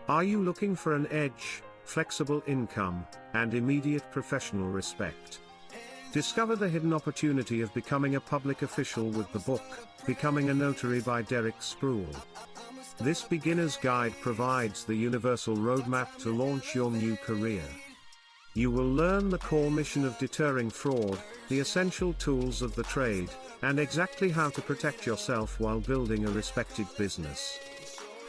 Are you looking for an edge, flexible income, and immediate professional respect? Discover the hidden opportunity of becoming a public official with the book, Becoming a Notary by Derrick Spruill. This beginner's guide provides the universal roadmap to launch your new career. You will learn the core mission of deterring fraud, the essential tools of the trade, and exactly how to protect yourself while building a respected business.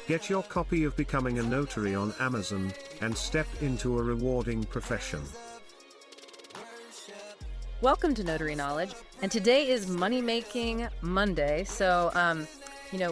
Get your copy of Becoming a Notary on Amazon, and step into a rewarding profession. Welcome to Notary Knowledge, and today is Money Making Monday, so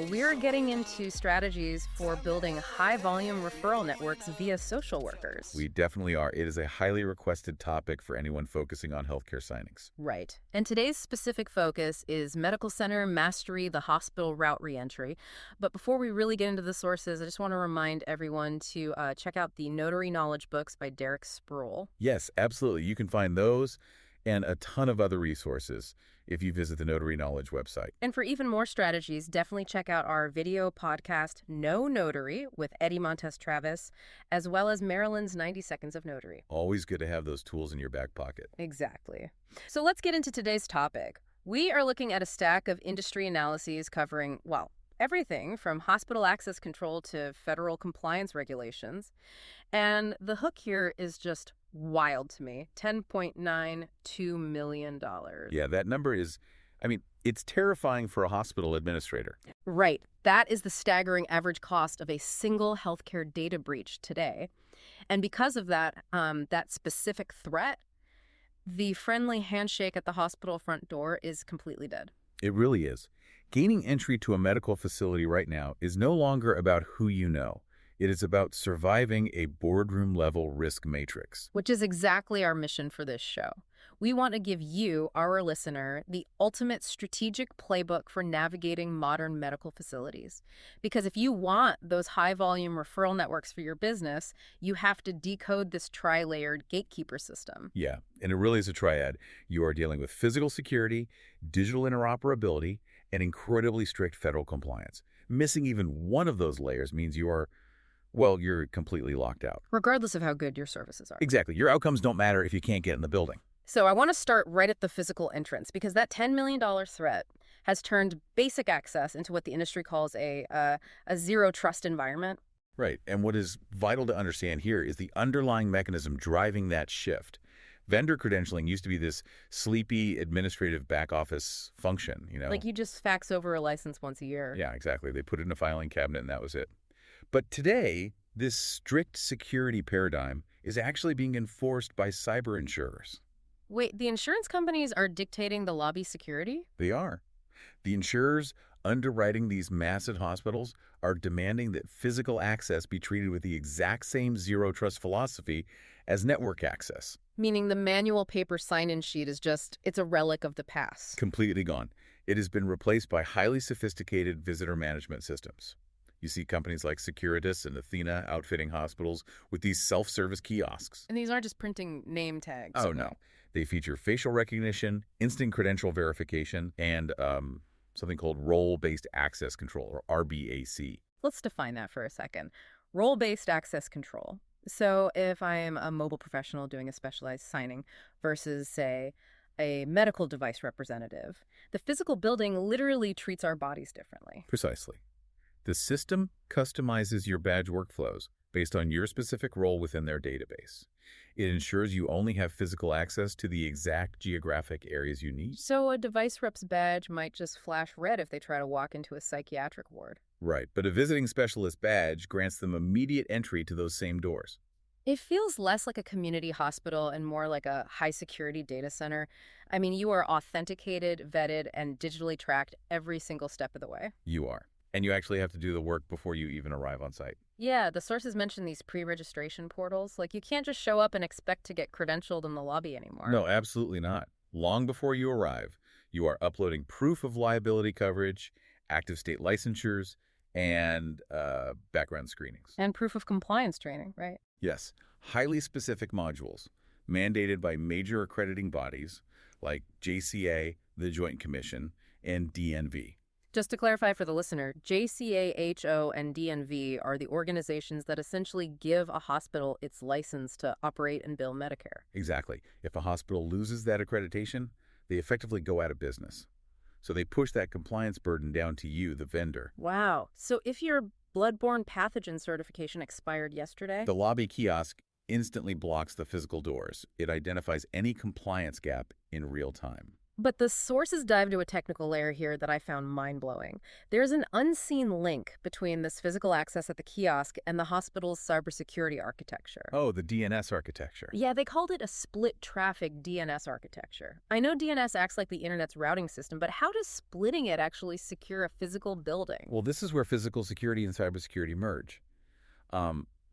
we're getting into strategies for building high-volume referral networks via social workers. We definitely are. It is a highly requested topic for anyone focusing on healthcare signings. Right. And today's specific focus is medical center mastery, the hospital route reentry. But before we really get into the sources, I just want to remind everyone to check out the Notary Knowledge books by Derrick Spruill. Yes, absolutely. You can find those and a ton of other resources if you visit the Notary Knowledge website. And for even more strategies, definitely check out our video podcast, No Notary, with Montes Travis, as well as Marylyn's 90 Seconds of Notary. Always good to have those tools in your back pocket. Exactly. So let's get into today's topic. We are looking at a stack of industry analyses covering, everything from hospital access control to federal compliance regulations. And the hook here is just wild to me. $10.92 million. Yeah, that number is, it's terrifying for a hospital administrator. Right. That is the staggering average cost of a single healthcare data breach today. And because of that, that specific threat, the friendly handshake at the hospital front door is completely dead. It really is. Gaining entry to a medical facility right now is no longer about who you know. It is about surviving a boardroom-level risk matrix. Which is exactly our mission for this show. We want to give you, our listener, the ultimate strategic playbook for navigating modern medical facilities. Because if you want those high-volume referral networks for your business, you have to decode this tri-layered gatekeeper system. Yeah, and it really is a triad. You are dealing with physical security, digital interoperability, and incredibly strict federal compliance. Missing even one of those layers means you're completely locked out. Regardless of how good your services are. Exactly. Your outcomes don't matter if you can't get in the building. So I want to start right at the physical entrance, because that $10 million threat has turned basic access into what the industry calls a zero-trust environment. Right. And what is vital to understand here is the underlying mechanism driving that shift. Vendor credentialing used to be this sleepy administrative back office function, Like you just fax over a license once a year. Yeah, exactly. They put it in a filing cabinet and that was it. But today, this strict security paradigm is actually being enforced by cyber insurers. Wait, the insurance companies are dictating the lobby security? They are. The insurers underwriting these massive hospitals are demanding that physical access be treated with the exact same zero-trust philosophy as network access. Meaning the manual paper sign-in sheet is it's a relic of the past. Completely gone. It has been replaced by highly sophisticated visitor management systems. You see companies like Securitas and Athena outfitting hospitals with these self-service kiosks. And these aren't just printing name tags. Oh, no. They feature facial recognition, instant credential verification, and something called role-based access control, or RBAC. Let's define that for a second. Role-based access control. So if I'm a mobile professional doing a specialized signing versus, say, a medical device representative, the physical building literally treats our bodies differently. Precisely. The system customizes your badge workflows based on your specific role within their database. It ensures you only have physical access to the exact geographic areas you need. So a device rep's badge might just flash red if they try to walk into a psychiatric ward. Right, but a visiting specialist badge grants them immediate entry to those same doors. It feels less like a community hospital and more like a high-security data center. You are authenticated, vetted, and digitally tracked every single step of the way. You are. And you actually have to do the work before you even arrive on site. Yeah, the sources mention these pre-registration portals. You can't just show up and expect to get credentialed in the lobby anymore. No, absolutely not. Long before you arrive, you are uploading proof of liability coverage, active state licensures, and background screenings. And proof of compliance training, right? Yes, highly specific modules mandated by major accrediting bodies like JCA, the Joint Commission, and DNV. Just to clarify for the listener, JCAHO and DNV are the organizations that essentially give a hospital its license to operate and bill Medicare. Exactly. If a hospital loses that accreditation, they effectively go out of business. So they push that compliance burden down to you, the vendor. Wow. So if your bloodborne pathogen certification expired yesterday? The lobby kiosk instantly blocks the physical doors. It identifies any compliance gap in real time. But the sources dive into a technical layer here that I found mind-blowing. There's an unseen link between this physical access at the kiosk and the hospital's cybersecurity architecture. Oh, the DNS architecture. Yeah, they called it a split traffic DNS architecture. I know DNS acts like the internet's routing system, but how does splitting it actually secure a physical building? Well, this is where physical security and cybersecurity merge.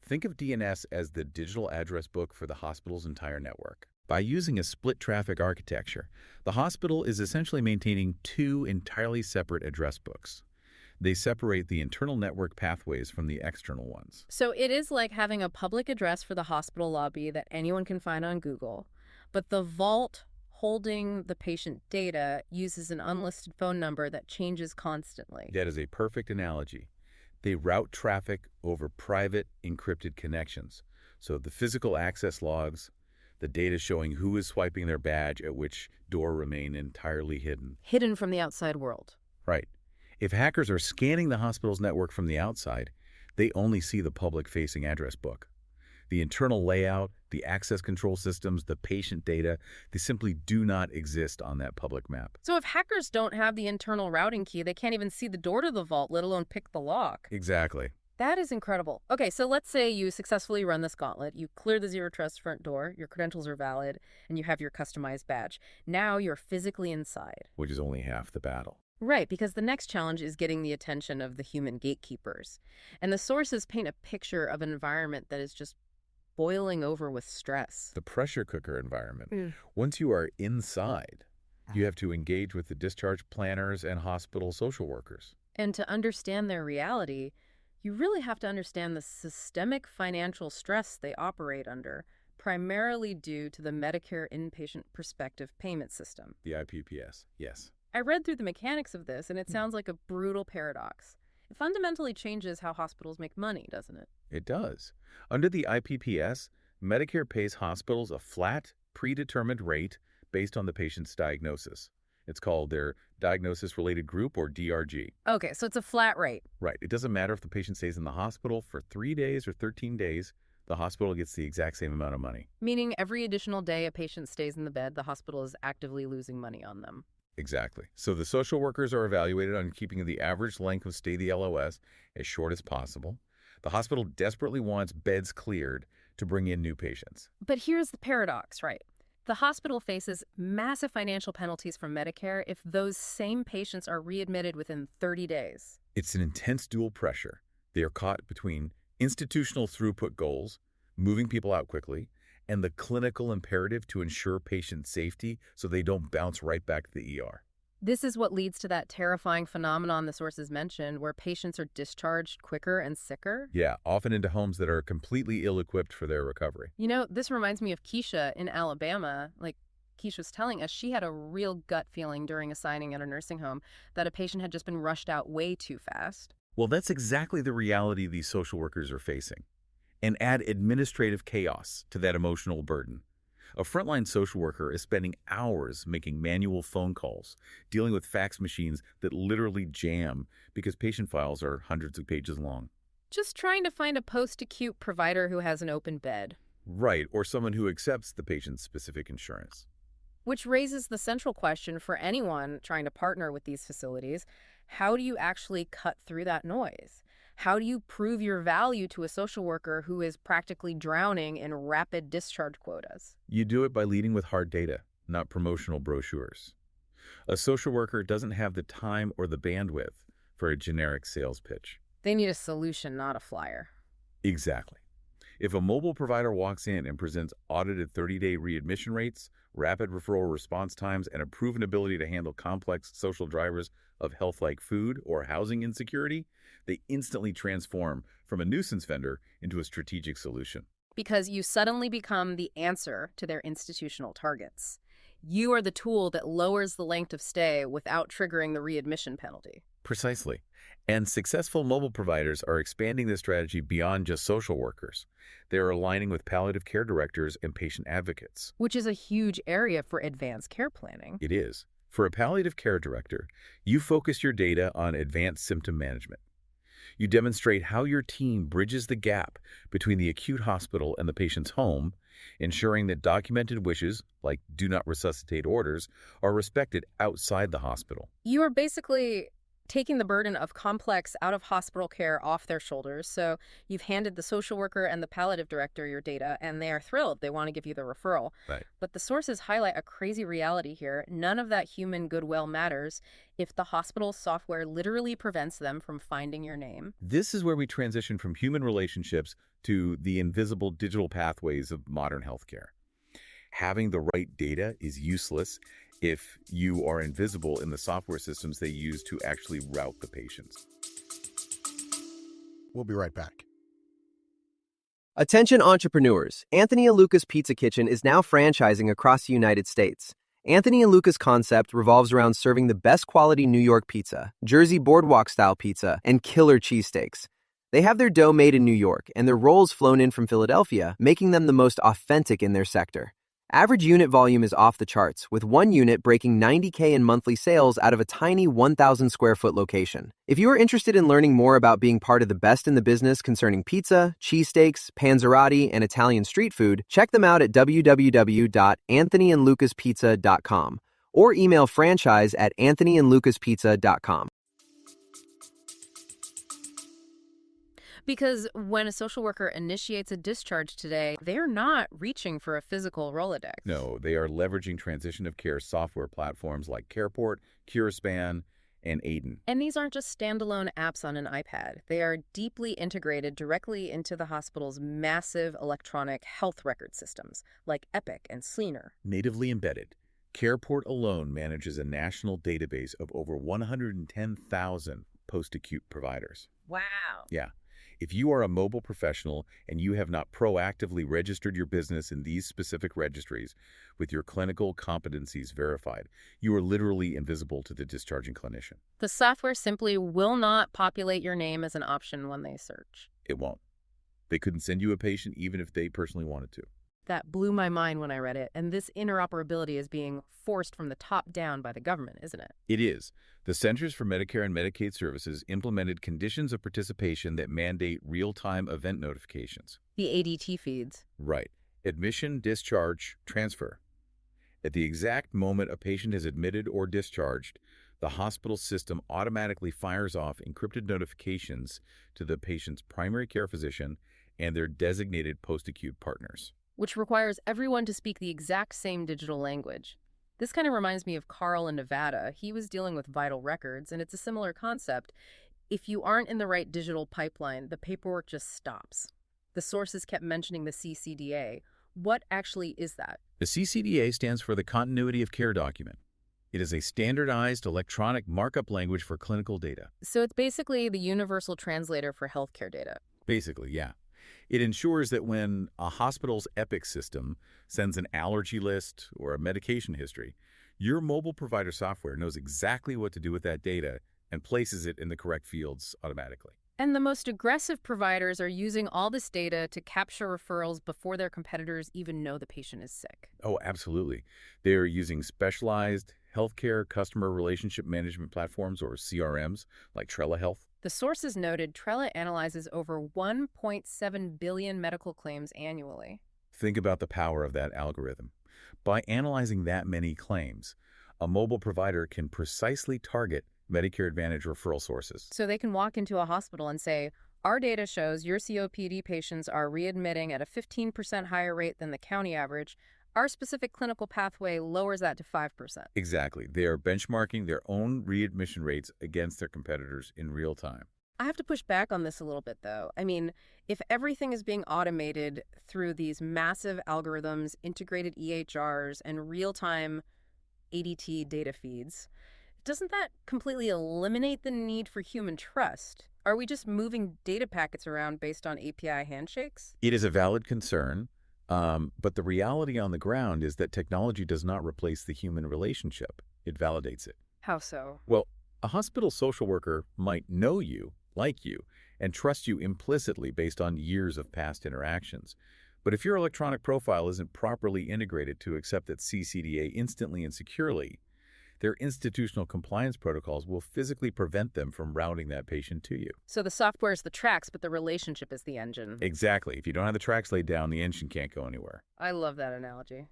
Think of DNS as the digital address book for the hospital's entire network. By using a split traffic architecture, the hospital is essentially maintaining two entirely separate address books. They separate the internal network pathways from the external ones. So it is like having a public address for the hospital lobby that anyone can find on Google, but the vault holding the patient data uses an unlisted phone number that changes constantly. That is a perfect analogy. They route traffic over private, encrypted connections. So the physical access logs, the data showing who is swiping their badge at which door remain entirely hidden. Hidden from the outside world. Right. If hackers are scanning the hospital's network from the outside, they only see the public-facing address book. The internal layout, the access control systems, the patient data, they simply do not exist on that public map. So if hackers don't have the internal routing key, they can't even see the door to the vault, let alone pick the lock. Exactly. That is incredible. Okay, so let's say you successfully run this gauntlet. You clear the Zero Trust front door, your credentials are valid, and you have your customized badge. Now you're physically inside. Which is only half the battle. Right, because the next challenge is getting the attention of the human gatekeepers. And the sources paint a picture of an environment that is just boiling over with stress. The pressure cooker environment. Once you are inside, you have to engage with the discharge planners and hospital social workers. And to understand their reality, you really have to understand the systemic financial stress they operate under, primarily due to the Medicare Inpatient Prospective Payment System. The IPPS, yes. I read through the mechanics of this, and it sounds like a brutal paradox. It fundamentally changes how hospitals make money, doesn't it? It does. Under the IPPS, Medicare pays hospitals a flat, predetermined rate based on the patient's diagnosis. It's called their Diagnosis-Related Group, or DRG. Okay, so it's a flat rate. Right. It doesn't matter if the patient stays in the hospital for 3 days or 13 days, the hospital gets the exact same amount of money. Meaning every additional day a patient stays in the bed, the hospital is actively losing money on them. Exactly. So the social workers are evaluated on keeping the average length of stay, the LOS, as short as possible. The hospital desperately wants beds cleared to bring in new patients. But here's the paradox, right? The hospital faces massive financial penalties from Medicare if those same patients are readmitted within 30 days. It's an intense dual pressure. They are caught between institutional throughput goals, moving people out quickly, and the clinical imperative to ensure patient safety so they don't bounce right back to the ER. This is what leads to that terrifying phenomenon the sources mentioned, where patients are discharged quicker and sicker. Yeah, often into homes that are completely ill-equipped for their recovery. You know, this reminds me of Keisha in Alabama. Like Keisha was telling us, she had a real gut feeling during a signing at a nursing home that a patient had just been rushed out way too fast. Well, that's exactly the reality these social workers are facing. And add administrative chaos to that emotional burden. A frontline social worker is spending hours making manual phone calls, dealing with fax machines that literally jam because patient files are hundreds of pages long. Just trying to find a post-acute provider who has an open bed. Right, or someone who accepts the patient's specific insurance. Which raises the central question for anyone trying to partner with these facilities. How do you actually cut through that noise? How do you prove your value to a social worker who is practically drowning in rapid discharge quotas? You do it by leading with hard data, not promotional brochures. A social worker doesn't have the time or the bandwidth for a generic sales pitch. They need a solution, not a flyer. Exactly. If a mobile provider walks in and presents audited 30-day readmission rates, rapid referral response times, and a proven ability to handle complex social drivers of health like food or housing insecurity, they instantly transform from a nuisance vendor into a strategic solution. Because you suddenly become the answer to their institutional targets. You are the tool that lowers the length of stay without triggering the readmission penalty. Precisely. And successful mobile providers are expanding this strategy beyond just social workers. They're aligning with palliative care directors and patient advocates. Which is a huge area for advanced care planning. It is. For a palliative care director, you focus your data on advanced symptom management. You demonstrate how your team bridges the gap between the acute hospital and the patient's home, ensuring that documented wishes, like do not resuscitate orders, are respected outside the hospital. You are basically taking the burden of complex out-of-hospital care off their shoulders. So you've handed the social worker and the palliative director your data, and they are thrilled. They want to give you the referral. Right. But the sources highlight a crazy reality here. None of that human goodwill matters if the hospital's software literally prevents them from finding your name. This is where we transition from human relationships to the invisible digital pathways of modern healthcare. Having the right data is useless if you are invisible in the software systems they use to actually route the patients. We'll be right back. Attention entrepreneurs, Anthony and Luca's Pizza Kitchen is now franchising across the United States. Anthony and Luca's concept revolves around serving the best quality New York pizza, Jersey boardwalk-style pizza, and killer cheesesteaks. They have their dough made in New York and their rolls flown in from Philadelphia, making them the most authentic in their sector. Average unit volume is off the charts, with one unit breaking $90K in monthly sales out of a tiny 1,000 square foot location. If you are interested in learning more about being part of the best in the business concerning pizza, cheesesteaks, panzerotti, and Italian street food, check them out at www.anthonyandlucaspizza.com or email franchise@anthonyandlucaspizza.com. Because when a social worker initiates a discharge today, they're not reaching for a physical Rolodex. No, they are leveraging transition of care software platforms like CarePort, CuraSpan, and Aiden. And these aren't just standalone apps on an iPad. They are deeply integrated directly into the hospital's massive electronic health record systems, like Epic and Sleaner. Natively embedded, CarePort alone manages a national database of over 110,000 post-acute providers. Wow. Yeah. If you are a mobile professional and you have not proactively registered your business in these specific registries with your clinical competencies verified, you are literally invisible to the discharging clinician. The software simply will not populate your name as an option when they search. It won't. They couldn't send you a patient even if they personally wanted to. That blew my mind when I read it, and this interoperability is being forced from the top down by the government, isn't it? It is. The Centers for Medicare and Medicaid Services implemented conditions of participation that mandate real-time event notifications. The ADT feeds. Right. Admission, discharge, transfer. At the exact moment a patient is admitted or discharged, the hospital system automatically fires off encrypted notifications to the patient's primary care physician and their designated post-acute partners. Which requires everyone to speak the exact same digital language. This kind of reminds me of Carl in Nevada. He was dealing with vital records, and it's a similar concept. If you aren't in the right digital pipeline, the paperwork just stops. The sources kept mentioning the CCDA. What actually is that? The CCDA stands for the Continuity of Care Document. It is a standardized electronic markup language for clinical data. So it's basically the universal translator for healthcare data. Basically, yeah. It ensures that when a hospital's Epic system sends an allergy list or a medication history, your mobile provider software knows exactly what to do with that data and places it in the correct fields automatically. And the most aggressive providers are using all this data to capture referrals before their competitors even know the patient is sick. Oh, absolutely. They're using specialized healthcare customer relationship management platforms, or CRMs, like telehealth. The sources noted Trella analyzes over 1.7 billion medical claims annually. Think about the power of that algorithm. By analyzing that many claims, a mobile provider can precisely target Medicare Advantage referral sources. So they can walk into a hospital and say, our data shows your COPD patients are readmitting at a 15% higher rate than the county average. Our specific clinical pathway lowers that to 5%. Exactly. They are benchmarking their own readmission rates against their competitors in real time. I have to push back on this a little bit, though. I mean, if everything is being automated through these massive algorithms, integrated EHRs, and real-time ADT data feeds, doesn't that completely eliminate the need for human trust? Are we just moving data packets around based on API handshakes? It is a valid concern. But the reality on the ground is that technology does not replace the human relationship. It validates it. How so? Well, A hospital social worker might know you, like you, and trust you implicitly based on years of past interactions. But if your electronic profile isn't properly integrated to accept that CCDA instantly and securely, their institutional compliance protocols will physically prevent them from routing that patient to you. So the software is the tracks, but the relationship is the engine. Exactly. If you don't have the tracks laid down, the engine can't go anywhere. I love that analogy.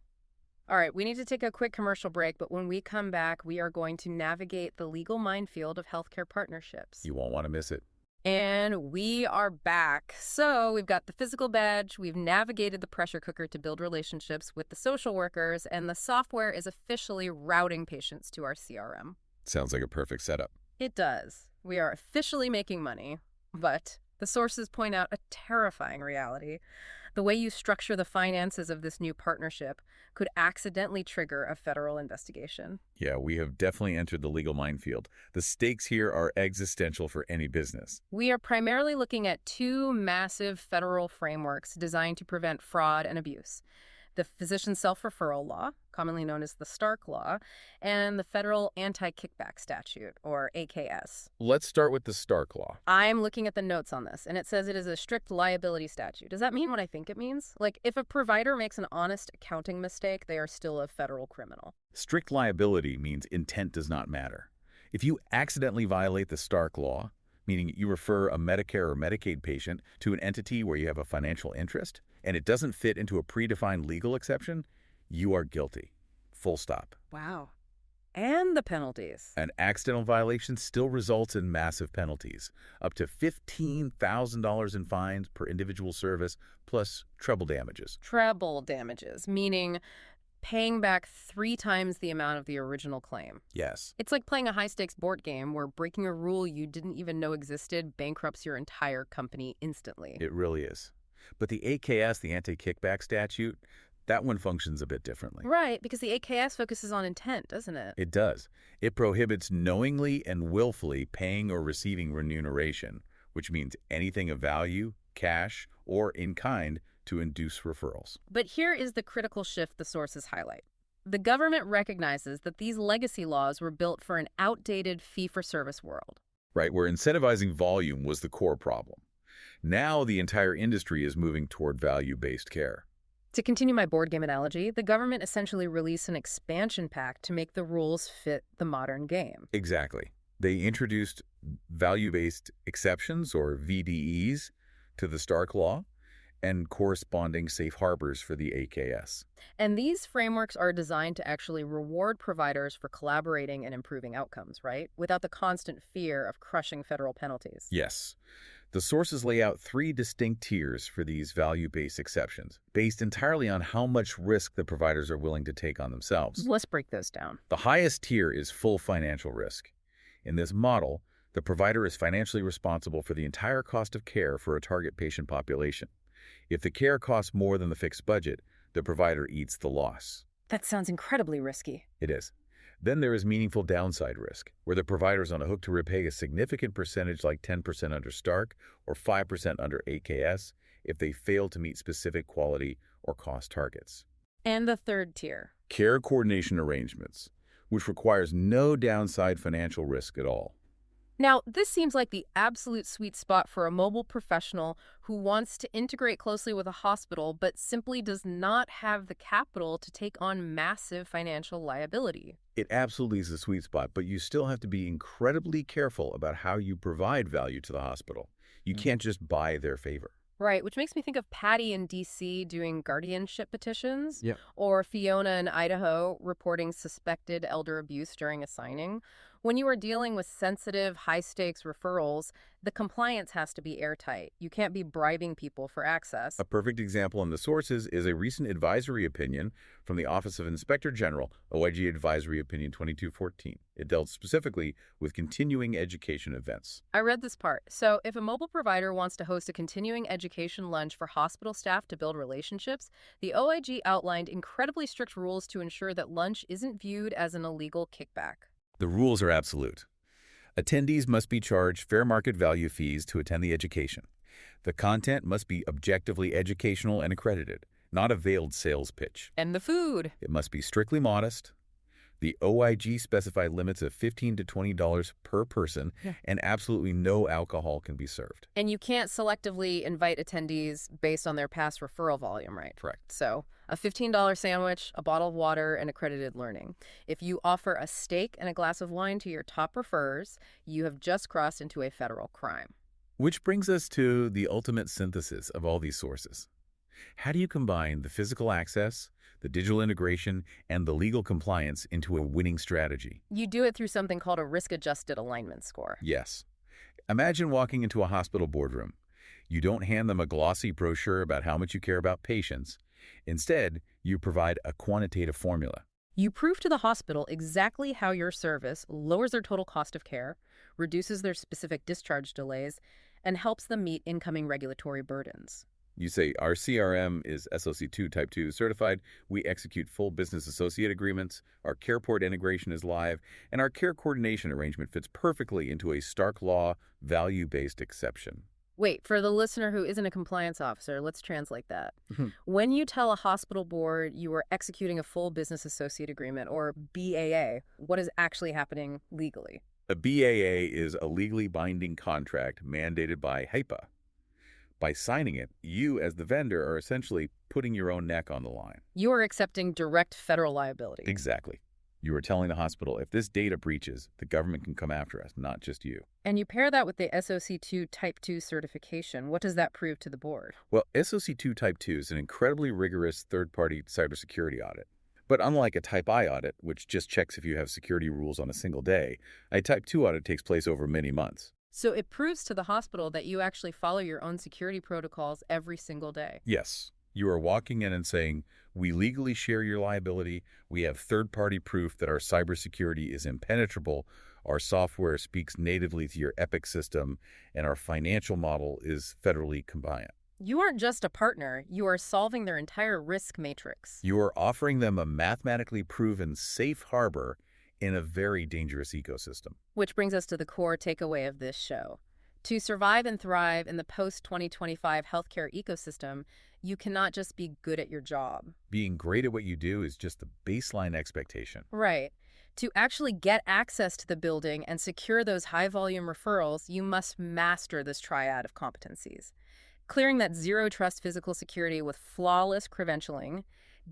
All right, we need to take a quick commercial break, but when we come back, we are going to navigate the legal minefield of healthcare partnerships. You won't want to miss it. And we are back. So we've got the physical badge, we've navigated the pressure cooker to build relationships with the social workers, and the software is officially routing patients to our CRM. Sounds like a perfect setup. It does. We are officially making money, but the sources point out a terrifying reality. The way you structure the finances of this new partnership could accidentally trigger a federal investigation. Yeah, we have definitely entered the legal minefield. The stakes here are existential for any business. We are primarily looking at two massive federal frameworks designed to prevent fraud and abuse. The Physician Self-Referral Law, commonly known as the Stark Law, and the Federal Anti-Kickback Statute, or AKS. Let's start with the Stark Law. I'm looking at the notes on this, and it says it is a strict liability statute. Does that mean what I think it means? Like, if a provider makes an honest accounting mistake, they are still a federal criminal. Strict liability means intent does not matter. If you accidentally violate the Stark Law, meaning you refer a Medicare or Medicaid patient to an entity where you have a financial interest, and it doesn't fit into a predefined legal exception, you are guilty. Full stop. Wow. And the penalties. An accidental violation still results in massive penalties, up to $15,000 in fines per individual service, plus treble damages. Treble damages, meaning paying back 3 times the amount of the original claim. Yes. It's like playing a high-stakes board game where breaking a rule you didn't even know existed bankrupts your entire company instantly. It really is. But the AKS, the anti-kickback statute, that one functions a bit differently. Right, because the AKS focuses on intent, doesn't it? It does. It prohibits knowingly and willfully paying or receiving remuneration, which means anything of value, cash, or in kind to induce referrals. But here is the critical shift the sources highlight. The government recognizes that these legacy laws were built for an outdated fee-for-service world. Right, where incentivizing volume was the core problem. Now the entire industry is moving toward value-based care. To continue my board game analogy, the government essentially released an expansion pack to make the rules fit the modern game. Exactly. They introduced value-based exceptions, or VDEs, to the Stark Law, and corresponding safe harbors for the AKS. And these frameworks are designed to actually reward providers for collaborating and improving outcomes, right? Without the constant fear of crushing federal penalties. Yes. The sources lay out 3 distinct tiers for these value-based exceptions, based entirely on how much risk the providers are willing to take on themselves. Let's break those down. The highest tier is full financial risk. In this model, the provider is financially responsible for the entire cost of care for a target patient population. If the care costs more than the fixed budget, the provider eats the loss. That sounds incredibly risky. It is. Then there is meaningful downside risk, where the provider is on a hook to repay a significant percentage like 10% under Stark or 5% under AKS if they fail to meet specific quality or cost targets. And the third tier. Care coordination arrangements, which requires no downside financial risk at all. Now, this seems like the absolute sweet spot for a mobile professional who wants to integrate closely with a hospital but simply does not have the capital to take on massive financial liability. It absolutely is a sweet spot, but you still have to be incredibly careful about how you provide value to the hospital. You can't just buy their favor. Right, which makes me think of Patty in D.C. doing guardianship petitions, Yep. or Fiona in Idaho reporting suspected elder abuse during a signing. When you are dealing with sensitive, high-stakes referrals, the compliance has to be airtight. You can't be bribing people for access. A perfect example in the sources is a recent advisory opinion from the Office of Inspector General, OIG Advisory Opinion 2214. It dealt specifically with continuing education events. I read this part. So if a mobile provider wants to host a continuing education lunch for hospital staff to build relationships, the OIG outlined incredibly strict rules to ensure that lunch isn't viewed as an illegal kickback. The rules are absolute. Attendees must be charged fair market value fees to attend the education. The content must be objectively educational and accredited, not a veiled sales pitch. And the food. It must be strictly modest. The OIG specified limits of $15 to $20 per person, and absolutely no alcohol can be served. And you can't selectively invite attendees based on their past referral volume, right? Correct. So a $15 sandwich, a bottle of water, and accredited learning. If you offer a steak and a glass of wine to your top referrers, you have just crossed into a federal crime. Which brings us to the ultimate synthesis of all these sources. How do you combine the physical access, the digital integration, and the legal compliance into a winning strategy? You do it through something called a risk-adjusted alignment score. Yes. Imagine walking into a hospital boardroom. You don't hand them a glossy brochure about how much you care about patients. Instead, you provide a quantitative formula. You prove to the hospital exactly how your service lowers their total cost of care, reduces their specific discharge delays, and helps them meet incoming regulatory burdens. You say, our CRM is SOC2 Type 2 certified, we execute full business associate agreements, our CarePort integration is live, and our care coordination arrangement fits perfectly into a Stark Law value-based exception. Wait, for the listener who isn't a compliance officer, let's translate that. When you tell a hospital board you are executing a full business associate agreement, or BAA, what is actually happening legally? A BAA is a legally binding contract mandated by HIPAA. By signing it, you as the vendor are essentially putting your own neck on the line. You are accepting direct federal liability. Exactly. You are telling the hospital, if this data breaches, the government can come after us, not just you. And you pair that with the SOC2 Type 2 certification. What does that prove to the board? Well, SOC2 Type 2 is an incredibly rigorous third-party cybersecurity audit. But unlike a Type I audit, which just checks if you have security rules on a single day, a Type 2 audit takes place over many months. So it proves to the hospital that you actually follow your own security protocols every single day. Yes. You are walking in and saying, we legally share your liability, we have third-party proof that our cybersecurity is impenetrable, our software speaks natively to your Epic system, and our financial model is federally compliant. You aren't just a partner, you are solving their entire risk matrix. You are offering them a mathematically proven safe harbor in a very dangerous ecosystem. Which brings us to the core takeaway of this show. To survive and thrive in the post-2025 healthcare ecosystem, you cannot just be good at your job. Being great at what you do is just the baseline expectation. Right. To actually get access to the building and secure those high-volume referrals, you must master this triad of competencies. Clearing that zero-trust physical security with flawless credentialing,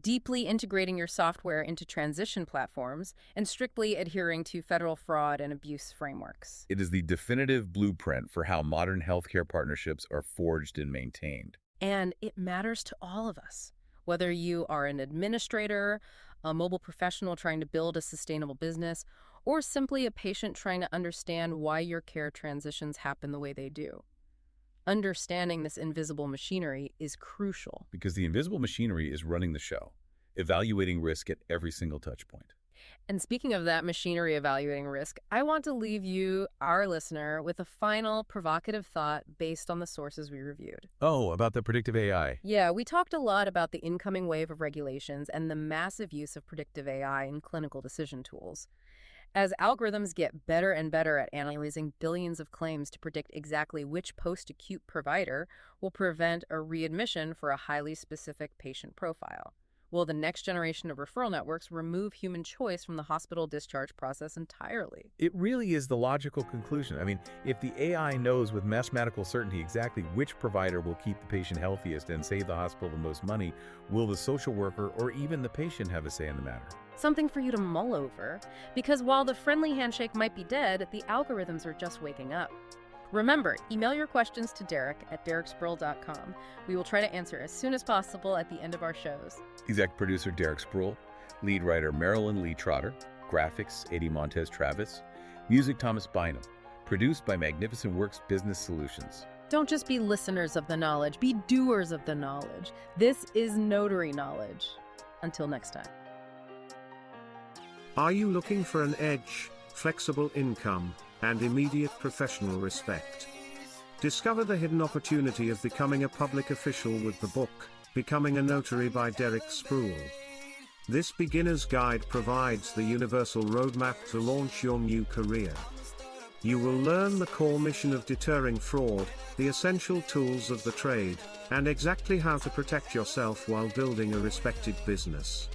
deeply integrating your software into transition platforms, and strictly adhering to federal fraud and abuse frameworks. It is the definitive blueprint for how modern healthcare partnerships are forged and maintained. And it matters to all of us. Whether you are an administrator, a mobile professional trying to build a sustainable business, or simply a patient trying to understand why your care transitions happen the way they do. Understanding this invisible machinery is crucial. Because the invisible machinery is running the show, evaluating risk at every single touch point. And speaking of that machinery evaluating risk, I want to leave you, our listener, with a final provocative thought based on the sources we reviewed. Oh, about the predictive AI. Yeah, we talked a lot about the incoming wave of regulations and the massive use of predictive AI in clinical decision tools. As algorithms get better and better at analyzing billions of claims to predict exactly which post-acute provider will prevent a readmission for a highly specific patient profile, will the next generation of referral networks remove human choice from the hospital discharge process entirely? It really is the logical conclusion. I mean, if the AI knows with mathematical certainty exactly which provider will keep the patient healthiest and save the hospital the most money, will the social worker or even the patient have a say in the matter? Something for you to mull over, because while the friendly handshake might be dead, the algorithms are just waking up. Remember, email your questions to Derrick at derrickspruill.com. We will try to answer as soon as possible at the end of our shows. Exec producer Derrick Spruill, lead writer Marylyn Trotter, graphics Montes Travis, music Thomas Bynum, produced by Magnificent Workz Business Solutions. Don't just be listeners of the knowledge, be doers of the knowledge. This is Notary knowledge. Until next time. Are you looking for an edge, flexible income, and immediate professional respect? Discover the hidden opportunity of becoming a public official with the book, Becoming a Notary by Derrick Spruill. This beginner's guide provides the universal roadmap to launch your new career. You will learn the core mission of deterring fraud, the essential tools of the trade, and exactly how to protect yourself while building a respected business.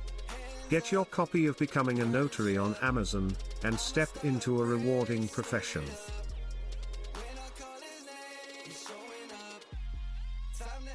Get your copy of Becoming a Notary on Amazon, and step into a rewarding profession. When I call his name, he's showing up. Time to